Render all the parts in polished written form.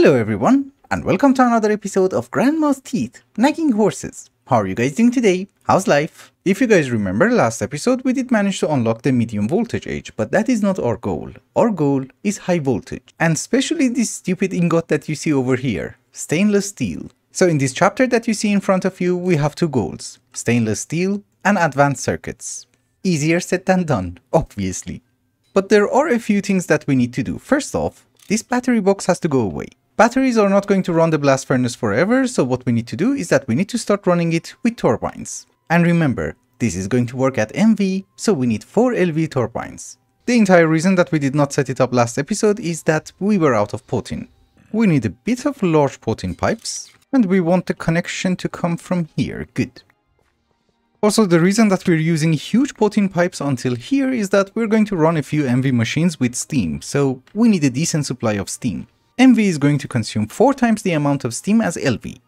Hello everyone, and welcome to another episode of Grandma's Teeth, Nagging Horses. How are you guys doing today? How's life? If you guys remember last episode, we did manage to unlock the medium voltage age, but that is not our goal. Our goal is high voltage, and especially this stupid ingot that you see over here, stainless steel. So in this chapter that you see in front of you, we have two goals, stainless steel and advanced circuits. Easier said than done, obviously. But there are a few things that we need to do. First off, this battery box has to go away. Batteries are not going to run the blast furnace forever, so what we need to do is that we need to start running it with turbines. And remember, this is going to work at MV, so we need 4 LV turbines. The entire reason that we did not set it up last episode is that we were out of potin. We need a bit of large potin pipes, and we want the connection to come from here. Good. Also, the reason that we're using huge potin pipes until here is that we're going to run a few MV machines with steam, so we need a decent supply of steam. MV is going to consume 4 times the amount of steam as LV.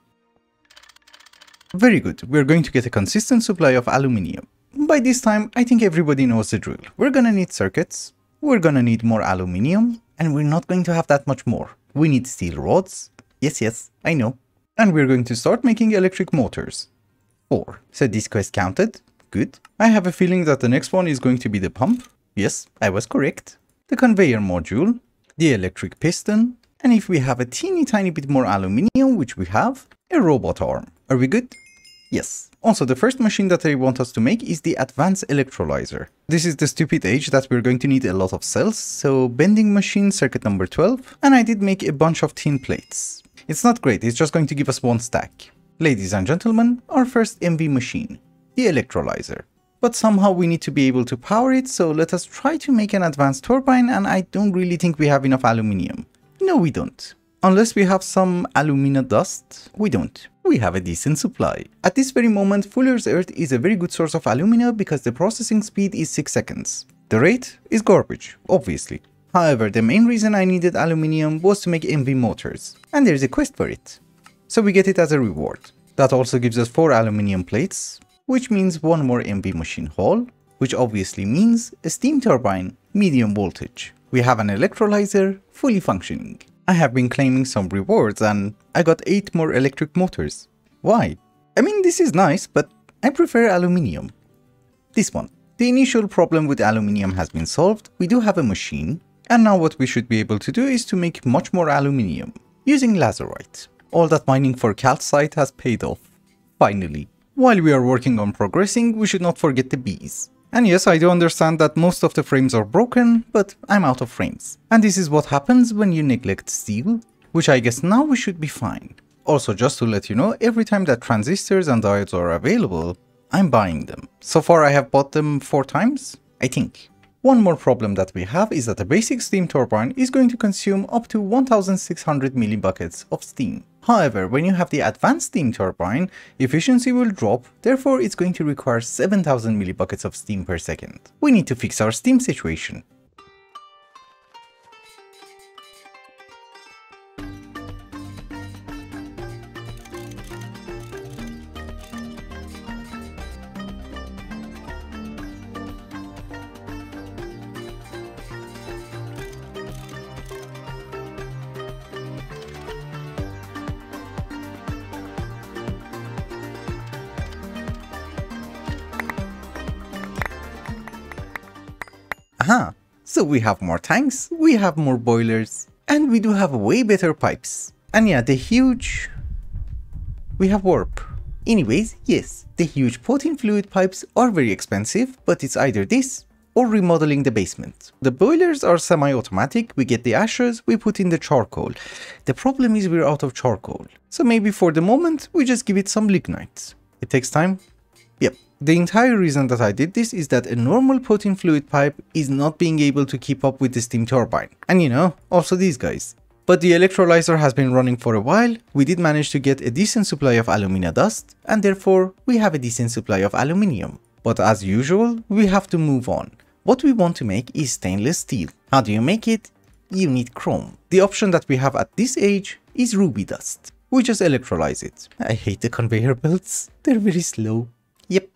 Very good, we're going to get a consistent supply of aluminium. By this time, I think everybody knows the drill. We're gonna need circuits, we're gonna need more aluminium, and we're not going to have that much more. We need steel rods. Yes, I know. And we're going to start making electric motors. 4. So this quest counted. Good. I have a feeling that the next one is going to be the pump. Yes, I was correct. The conveyor module, the electric piston, and if we have a teeny tiny bit more aluminium, which we have, a robot arm. Are we good? Yes. Also, the first machine that I want us to make is the advanced electrolyzer. This is the stupid age that we're going to need a lot of cells, so bending machine circuit number 12, and I did make a bunch of tin plates. It's not great, it's just going to give us 1 stack. Ladies and gentlemen, our first MV machine, the electrolyzer. But somehow we need to be able to power it, so let us try to make an advanced turbine, and I don't really think we have enough aluminium. No, we don't. Unless we have some alumina dust, we don't. We have a decent supply. At this very moment, Fuller's Earth is a very good source of alumina because the processing speed is 6 seconds. The rate is garbage, obviously. However, the main reason I needed aluminium was to make MV motors, and there's a quest for it. So we get it as a reward. That also gives us 4 aluminium plates, which means 1 more MV machine hall, which obviously means a steam turbine, medium voltage. We have an electrolyzer, fully functioning. I have been claiming some rewards and I got 8 more electric motors. Why? I mean, this is nice, but I prefer aluminium. This one. The initial problem with aluminium has been solved, we do have a machine, and now what we should be able to do is to make much more aluminium, using lazurite. All that mining for calcite has paid off. Finally. While we are working on progressing, we should not forget the bees. And yes, I do understand that most of the frames are broken, but I'm out of frames. And this is what happens when you neglect steel, which I guess now we should be fine. Also, just to let you know, every time that transistors and diodes are available, I'm buying them. So far I have bought them 4 times, I think. One more problem that we have is that a basic steam turbine is going to consume up to 1600 millibuckets of steam. However, when you have the advanced steam turbine, efficiency will drop, therefore it's going to require 7000 millibuckets of steam per second. We need to fix our steam situation. Aha, so we have more tanks, we have more boilers, and we do have way better pipes. And yeah, we have warp. Anyways, yes, the huge potin fluid pipes are very expensive, but it's either this or remodeling the basement. The boilers are semi-automatic, we get the ashes, we put in the charcoal. The problem is we're out of charcoal. So maybe for the moment, we just give it some lignite. It takes time. Yep. The entire reason that I did this is that a normal potin fluid pipe is not being able to keep up with the steam turbine. And you know, also these guys. But the electrolyzer has been running for a while, we did manage to get a decent supply of alumina dust, and therefore we have a decent supply of aluminium. But as usual, we have to move on. What we want to make is stainless steel. How do you make it? You need chrome. The option that we have at this age is ruby dust. We just electrolyze it. I hate the conveyor belts, they're very slow. Yep.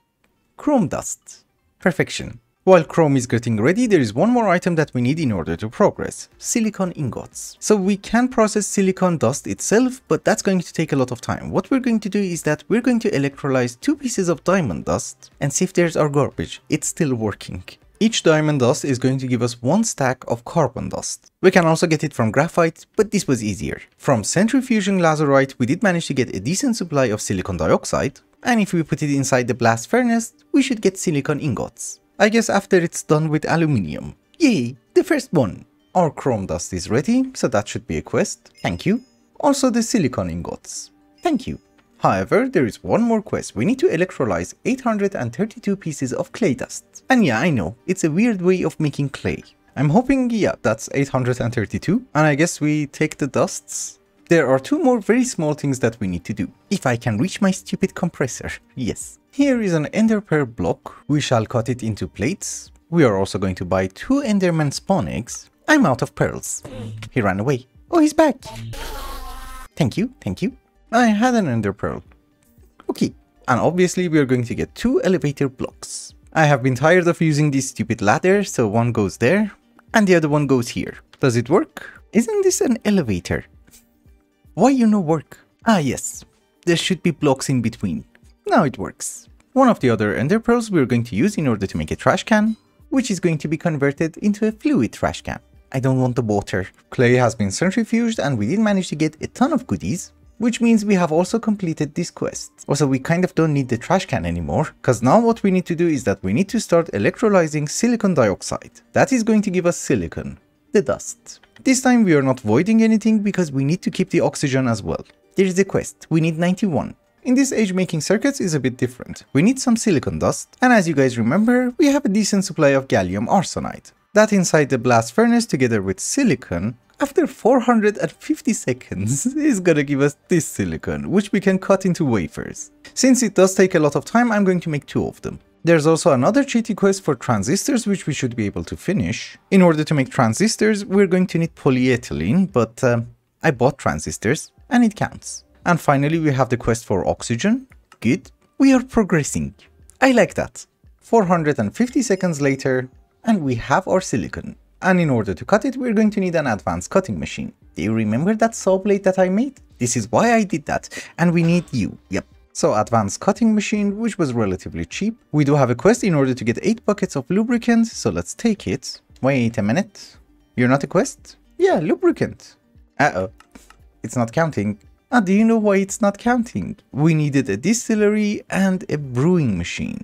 Chrome dust. Perfection. While chrome is getting ready, there is one more item that we need in order to progress: silicon ingots. So we can process silicon dust itself, but that's going to take a lot of time. What we're going to do is that we're going to electrolyze 2 pieces of diamond dust and see if there's our garbage. It's still working. Each diamond dust is going to give us 1 stack of carbon dust. We can also get it from graphite, but this was easier. From centrifuging lazurite, we did manage to get a decent supply of silicon dioxide, and if we put it inside the blast furnace, we should get silicon ingots. I guess after it's done with aluminium. Yay, the first one! Our chrome dust is ready, so that should be a quest. Thank you. Also the silicon ingots. Thank you. However, there is one more quest. We need to electrolyze 832 pieces of clay dust. And yeah, I know, it's a weird way of making clay. I'm hoping, yeah, that's 832. And I guess we take the dusts. There are 2 more very small things that we need to do. If I can reach my stupid compressor. Yes. Here is an ender pearl block. We shall cut it into plates. We are also going to buy 2 enderman spawn eggs. I'm out of pearls. He ran away. Oh, he's back. Thank you, thank you. I had an ender pearl. Okay. And obviously we are going to get 2 elevator blocks. I have been tired of using this stupid ladder, so one goes there and the other one goes here. Does it work? Isn't this an elevator? Why you no work? Ah yes, there should be blocks in between. Now it works. One of the other ender pearls we're going to use in order to make a trash can, which is going to be converted into a fluid trash can. I don't want the water. Clay has been centrifuged and we did manage to get a ton of goodies, which means we have also completed this quest. Also, we kind of don't need the trash can anymore, because now what we need to do is that we need to start electrolyzing silicon dioxide. That is going to give us silicon, the dust. This time we are not voiding anything because we need to keep the oxygen as well. There is a quest, we need 91. In this age, making circuits is a bit different. We need some silicon dust, and as you guys remember, we have a decent supply of gallium arsenide. That inside the blast furnace together with silicon, after 450 seconds, is gonna give us this silicon, which we can cut into wafers. Since it does take a lot of time, I'm going to make 2 of them. There's also another cheaty quest for transistors, which we should be able to finish. In order to make transistors, we're going to need polyethylene, but I bought transistors, and it counts. And finally, we have the quest for oxygen. Good. We are progressing. I like that. 450 seconds later, and we have our silicon. And in order to cut it, we're going to need an advanced cutting machine. Do you remember that saw blade that I made? This is why I did that. And we need you. Yep. So advanced cutting machine, which was relatively cheap. We do have a quest in order to get 8 buckets of lubricant, so let's take it. Wait a minute. You're not a quest? Yeah, lubricant. Uh-oh. It's not counting. Ah, do you know why it's not counting? We needed a distillery and a brewing machine.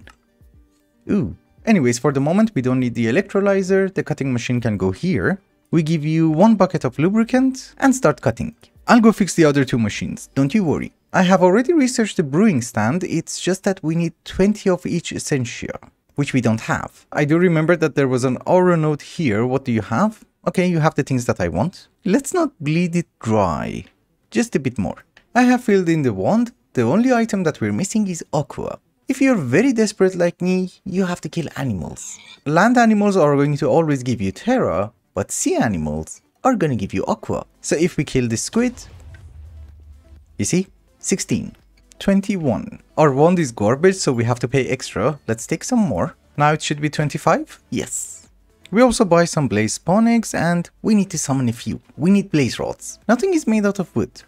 Ooh. Anyways, for the moment, we don't need the electrolyzer. The cutting machine can go here. We give you 1 bucket of lubricant and start cutting. I'll go fix the other 2 machines. Don't you worry. I have already researched the brewing stand. It's just that we need 20 of each essentia, which we don't have. I do remember that there was an aura node here. What do you have? Okay, you have the things that I want. Let's not bleed it dry. Just a bit more. I have filled in the wand. The only item that we're missing is aqua. If you're very desperate like me, you have to kill animals. Land animals are going to always give you terra, but sea animals are going to give you aqua. So if we kill the squid, you see, 16, 21. Our wand is garbage, so we have to pay extra. Let's take some more. Now it should be 25. Yes. We also buy some blaze spawn eggs and we need to summon a few. We need blaze rods. Nothing is made out of wood.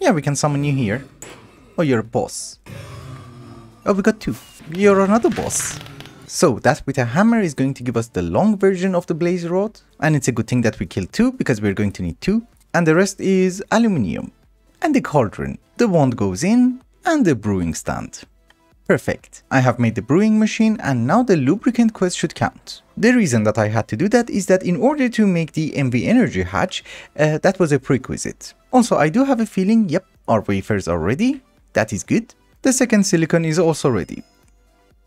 Yeah, we can summon you here. Oh, you're a boss. Oh, we got 2. You're another boss. So that with a hammer is going to give us the long version of the blaze rod. And it's a good thing that we killed 2 because we're going to need 2. And the rest is aluminium. And the cauldron. The wand goes in and the brewing stand. Perfect. I have made the brewing machine and now the lubricant quest should count. The reason that I had to do that is that in order to make the MV energy hatch, that was a prerequisite. Also, I do have a feeling, yep, our wafers are ready. That is good. The second silicon is also ready.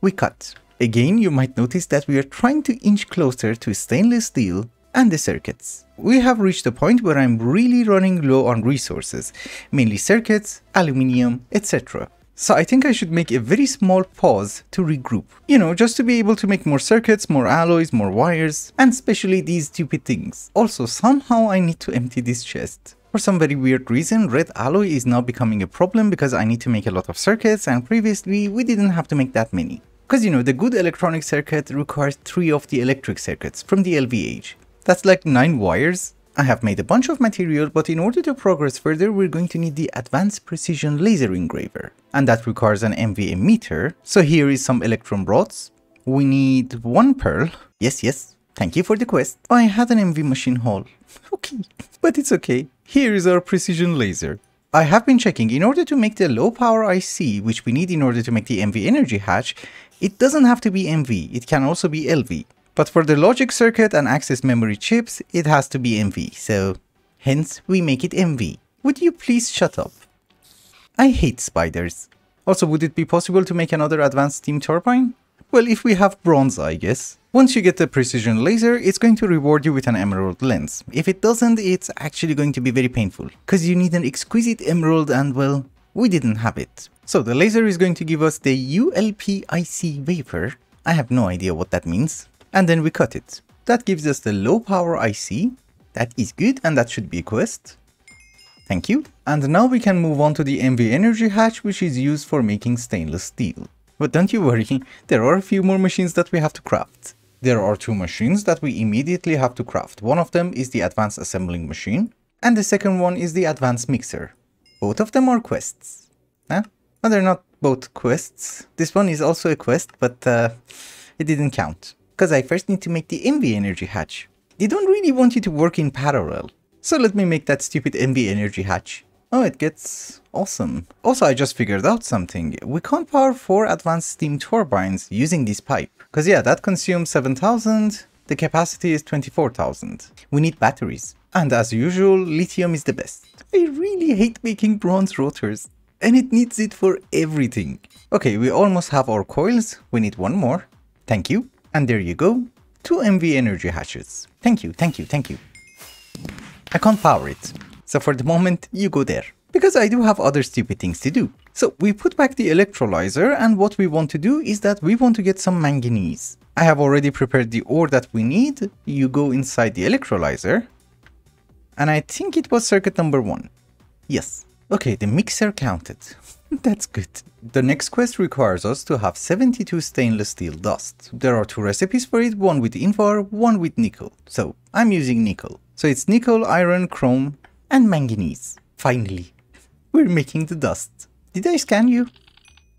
We cut. Again, you might notice that we are trying to inch closer to stainless steel and the circuits. We have reached a point where I'm really running low on resources, mainly circuits, aluminium, etc. So I think I should make a very small pause to regroup. You know, just to be able to make more circuits, more alloys, more wires, and especially these stupid things. Also, somehow I need to empty this chest. For some very weird reason, red alloy is now becoming a problem because I need to make a lot of circuits and previously we didn't have to make that many. Because you know, the good electronic circuit requires 3 of the electric circuits from the LVH. That's like 9 wires. I have made a bunch of material, but in order to progress further, we're going to need the Advanced Precision Laser Engraver. And that requires an MV emitter. So here is some electron rods. We need 1 pearl. Yes, thank you for the quest. I had an MV machine hall. Okay, but it's okay. Here is our precision laser. I have been checking, in order to make the low power IC, which we need in order to make the MV energy hatch, it doesn't have to be MV, it can also be LV. But for the logic circuit and access memory chips, it has to be MV, so hence we make it MV. Would you please shut up? I hate spiders. Also, would it be possible to make another advanced steam turbine? Well, if we have bronze, I guess. Once you get the precision laser, it's going to reward you with an emerald lens. If it doesn't, it's actually going to be very painful, because you need an exquisite emerald and, well, we didn't have it. So the laser is going to give us the ULPIC vapor. I have no idea what that means. And then we cut it. That gives us the low power IC. That is good, and that should be a quest. Thank you. And now we can move on to the MV energy hatch, which is used for making stainless steel. But don't you worry, there are a few more machines that we have to craft. There are 2 machines that we immediately have to craft. One of them is the advanced assembling machine, and the second one is the advanced mixer. Both of them are quests. Huh? Well, they're not both quests. This one is also a quest, but it didn't count. Because I first need to make the MV energy hatch. They don't really want you to work in parallel. So let me make that stupid MV energy hatch. Oh, it gets awesome. Also, I just figured out something. We can't power 4 advanced steam turbines using this pipe. Because yeah, that consumes 7,000. The capacity is 24,000. We need batteries. And as usual, lithium is the best. I really hate making bronze rotors. And it needs it for everything. Okay, we almost have our coils. We need 1 more. Thank you. And there you go, 2 MV energy hatches. Thank you. I can't power it. So for the moment, you go there. Because I do have other stupid things to do. So we put back the electrolyzer, and what we want to do is that we want to get some manganese. I have already prepared the ore that we need. You go inside the electrolyzer. And I think it was circuit number 1. Yes. Okay, the mixer counted. That's good. The next quest requires us to have 72 stainless steel dust. There are 2 recipes for it, one with Invar, one with nickel. So I'm using nickel. So it's nickel, iron, chrome, and manganese. Finally, we're making the dust. Did I scan you?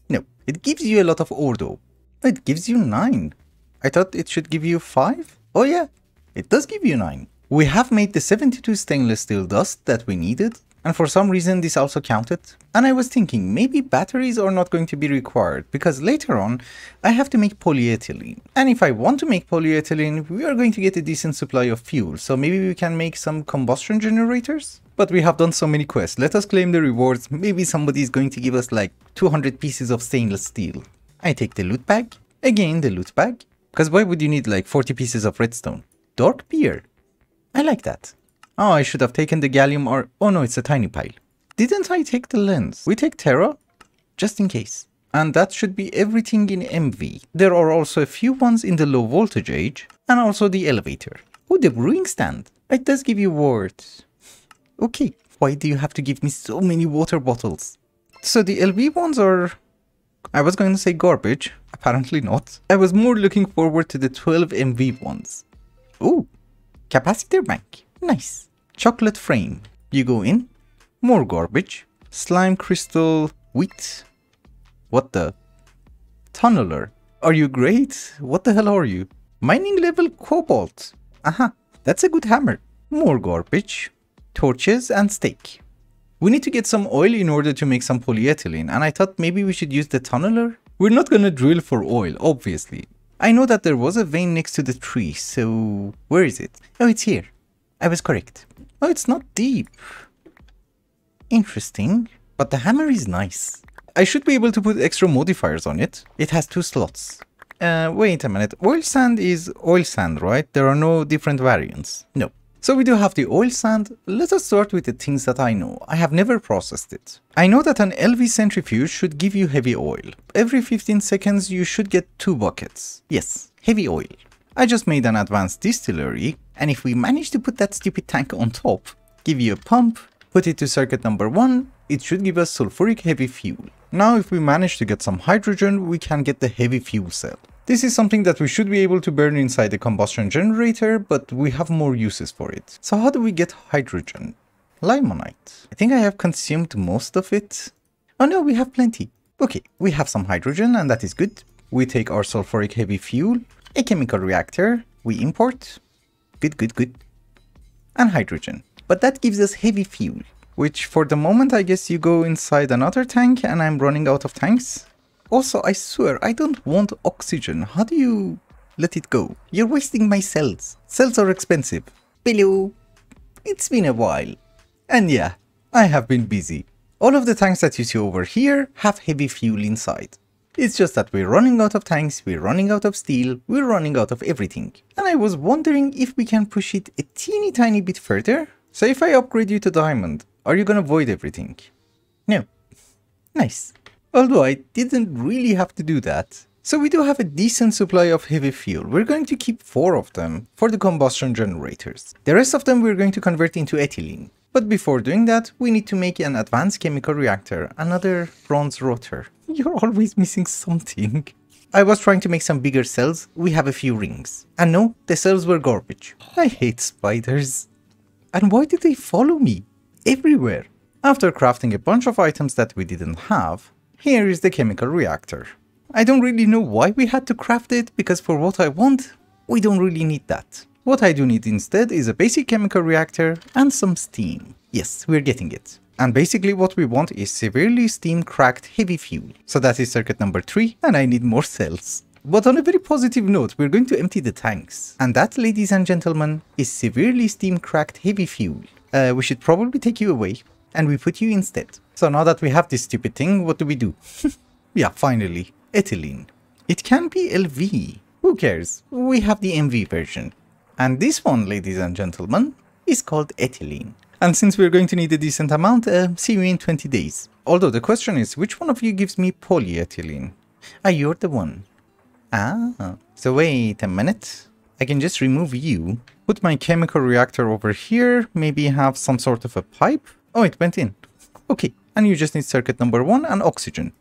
No, it gives you a lot of ore though. It gives you 9. I thought it should give you 5. Oh yeah, it does give you 9. We have made the 72 stainless steel dust that we needed. And for some reason this also counted. And I was thinking maybe batteries are not going to be required, because later on I have to make polyethylene. And if I want to make polyethylene, we are going to get a decent supply of fuel. So maybe we can make some combustion generators? But we have done so many quests. Let us claim the rewards. Maybe somebody is going to give us like 200 pieces of stainless steel. I take the loot bag. Again the loot bag. Because why would you need like 40 pieces of redstone? Dark beer. I like that. Oh, I should have taken the gallium or... Oh no, it's a tiny pile. Didn't I take the lens? We take Terra, just in case. And that should be everything in MV. There are also a few ones in the low voltage age, and also the elevator. Oh, the brewing stand. It does give you words. Okay, why do you have to give me so many water bottles? So the LV ones are... I was going to say garbage, apparently not. I was more looking forward to the 12 MV ones. Oh, capacitor bank. Nice. Chocolate frame. You go in. More garbage. Slime crystal. Wheat. What the? Tunneler. Are you great? What the hell are you? Mining level cobalt. Aha. That's a good hammer. More garbage. Torches and steak. We need to get some oil in order to make some polyethylene, and I thought maybe we should use the tunneler. We're not gonna drill for oil, obviously. I know that there was a vein next to the tree, so... Where is it? Oh, it's here. I was correct. Oh, it's not deep. Interesting. But the hammer is nice. I should be able to put extra modifiers on it. It has 2 slots. Wait a minute. Oil sand is oil sand, right? There are no different variants. No. So we do have the oil sand. Let us start with the things that I know. I have never processed it. I know that an LV centrifuge should give you heavy oil. Every 15 seconds you should get 2 buckets. Yes, heavy oil. I just made an advanced distillery, and if we manage to put that stupid tank on top, give you a pump, put it to circuit number 1, it should give us sulfuric heavy fuel. Now if we manage to get some hydrogen, we can get the heavy fuel cell. This is something that we should be able to burn inside the combustion generator, but we have more uses for it. So how do we get hydrogen? Limonite. I think I have consumed most of it. Oh no, we have plenty. Okay, we have some hydrogen and that is good. We take our sulfuric heavy fuel, a chemical reactor, we import. Good. And hydrogen. But that gives us heavy fuel, which for the moment I guess you go inside another tank and I'm running out of tanks. Also, I swear, I don't want oxygen. How do you let it go? You're wasting my cells. Cells are expensive. Hello. It's been a while. And yeah, I have been busy. All of the tanks that you see over here have heavy fuel inside. It's just that we're running out of tanks, we're running out of steel, we're running out of everything. And I was wondering if we can push it a teeny tiny bit further. So if I upgrade you to diamond, are you gonna void everything? No. Nice. Although I didn't really have to do that. So we do have a decent supply of heavy fuel. We're going to keep 4 of them for the combustion generators. The rest of them we're going to convert into ethylene. But before doing that, we need to make an advanced chemical reactor, another bronze rotor. You're always missing something. I was trying to make some bigger cells, we have a few rings. And no, the cells were garbage. I hate spiders. And why did they follow me? Everywhere. After crafting a bunch of items that we didn't have, here is the chemical reactor. I don't really know why we had to craft it, because for what I want, we don't really need that. What I do need instead is a basic chemical reactor and some steam. Yes, we're getting it. And basically what we want is severely steam cracked heavy fuel. So that is circuit number 3 and I need more cells. But on a very positive note, we're going to empty the tanks. And that, ladies and gentlemen, is severely steam cracked heavy fuel. We should probably take you away and we put you instead. So now that we have this stupid thing, what do we do? Yeah, finally, ethylene. It can be LV. Who cares? We have the MV version. And this one, ladies and gentlemen, is called ethylene. And since we're going to need a decent amount, see you in 20 days. Although the question is, which one of you gives me polyethylene? Ah, you're the one. Ah, so wait a minute. I can just remove you, put my chemical reactor over here, maybe have some sort of a pipe. Oh, it went in. Okay, and you just need circuit number 1 and oxygen.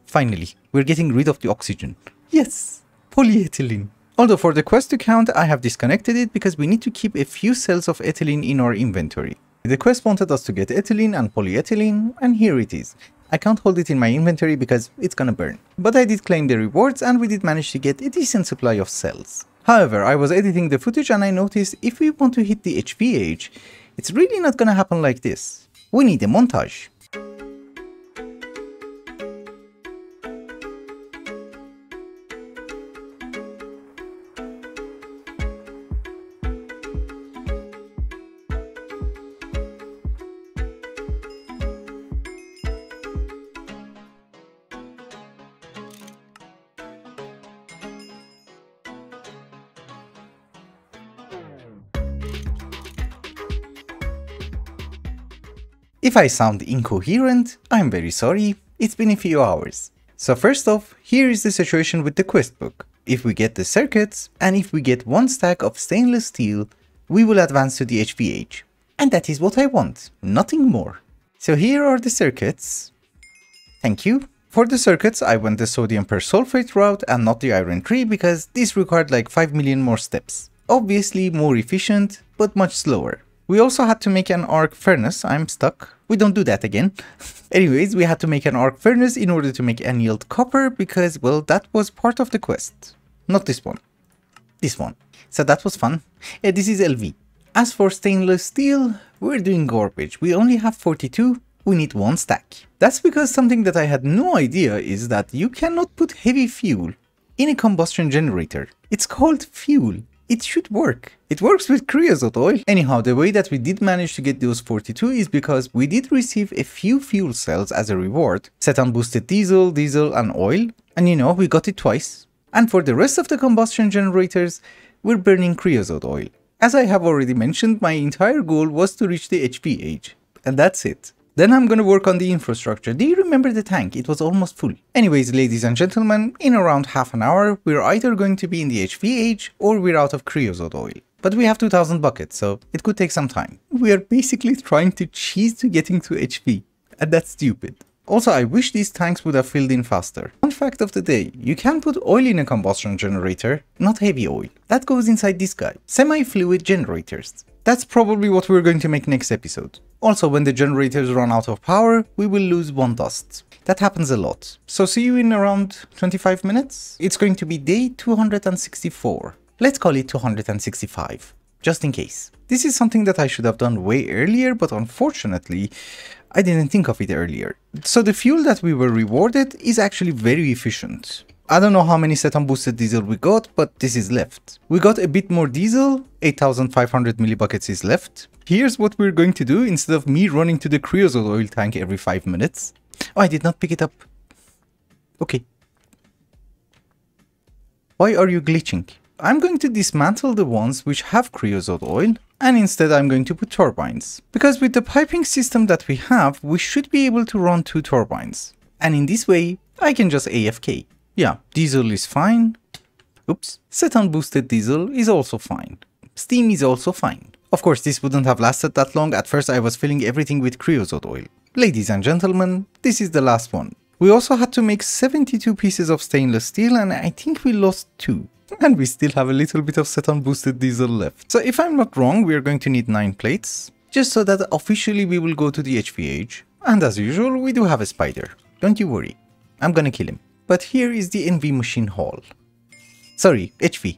Finally, we're getting rid of the oxygen. Yes, polyethylene. Although for the quest to count, I have disconnected it because we need to keep a few cells of ethylene in our inventory. The quest wanted us to get ethylene and polyethylene, and here it is. I can't hold it in my inventory because it's gonna burn. But I did claim the rewards and we did manage to get a decent supply of cells. However, I was editing the footage and I noticed if we want to hit the HVH, it's really not gonna happen like this. We need a montage. If I sound incoherent, I'm very sorry, it's been a few hours. So first off, here is the situation with the quest book. If we get the circuits, and if we get 1 stack of stainless steel, we will advance to the HVH. And that is what I want, nothing more. So here are the circuits. Thank you. For the circuits, I went the sodium persulfate route and not the iron 3 because this required like 5 million more steps. Obviously more efficient, but much slower. We also had to make an arc furnace. I'm stuck. We don't do that again. Anyways, we had to make an arc furnace in order to make annealed copper because, well, that was part of the quest. Not this one. This one. So that was fun. This is LV. As for stainless steel, we're doing garbage. We only have 42. We need 1 stack. That's because something that I had no idea is that you cannot put heavy fuel in a combustion generator. It's called fuel. It should work. It works with creosote oil. Anyhow, the way that we did manage to get those 42 is because we did receive a few fuel cells as a reward, set on boosted diesel, and oil, and you know, we got it twice. And for the rest of the combustion generators, we're burning creosote oil. As I have already mentioned, my entire goal was to reach the HVH, and that's it. Then I'm gonna work on the infrastructure. Do you remember the tank? It was almost full. Anyways, ladies and gentlemen, in around half an hour, we're either going to be in the HVH or we're out of creosote oil. But we have 2000 buckets, so it could take some time. We are basically trying to cheese to getting to HV, and that's stupid. Also, I wish these tanks would have filled in faster. Fun fact of the day, you can put oil in a combustion generator, not heavy oil. That goes inside this guy. Semi-fluid generators. That's probably what we're going to make next episode. Also, when the generators run out of power, we will lose one dust. That happens a lot. So see you in around 25 minutes? It's going to be day 264. Let's call it 265, just in case. This is something that I should have done way earlier, but unfortunately, I didn't think of it earlier. So the fuel that we were rewarded is actually very efficient. I don't know how many Ceton boosted diesel we got, but this is left. We got a bit more diesel, 8500 millibuckets is left. Here's what we're going to do instead of me running to the creosote oil tank every 5 minutes. Oh, I did not pick it up. Okay. Why are you glitching? I'm going to dismantle the ones which have creosote oil, and instead I'm going to put turbines. Because with the piping system that we have, we should be able to run 2 turbines. And in this way, I can just AFK. Yeah, diesel is fine. Oops. Ceton boosted diesel is also fine. Steam is also fine. Of course, this wouldn't have lasted that long. At first I was filling everything with creosote oil. Ladies and gentlemen, this is the last one. We also had to make 72 pieces of stainless steel, and I think we lost 2. And we still have a little bit of Ceton boosted diesel left. So if I'm not wrong, we are going to need 9 plates, just so that officially we will go to the HVH. And as usual, we do have a spider. Don't you worry, I'm gonna kill him. But here is the NV machine hall. Sorry, HV.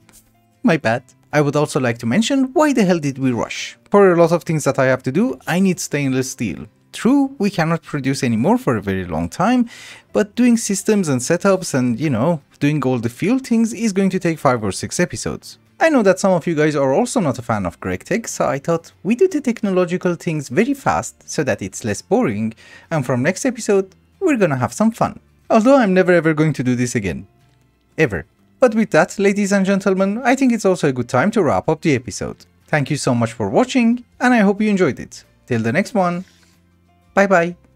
My bad. I would also like to mention, why the hell did we rush? For a lot of things that I have to do, I need stainless steel. True, we cannot produce anymore for a very long time, but doing systems and setups and, you know, doing all the fuel things is going to take 5 or 6 episodes. I know that some of you guys are also not a fan of GregTech, so I thought we do the technological things very fast so that it's less boring, and from next episode, we're gonna have some fun. Although I'm never ever going to do this again. Ever. But with that, ladies and gentlemen, I think it's also a good time to wrap up the episode. Thank you so much for watching, and I hope you enjoyed it. Till the next one. Bye bye.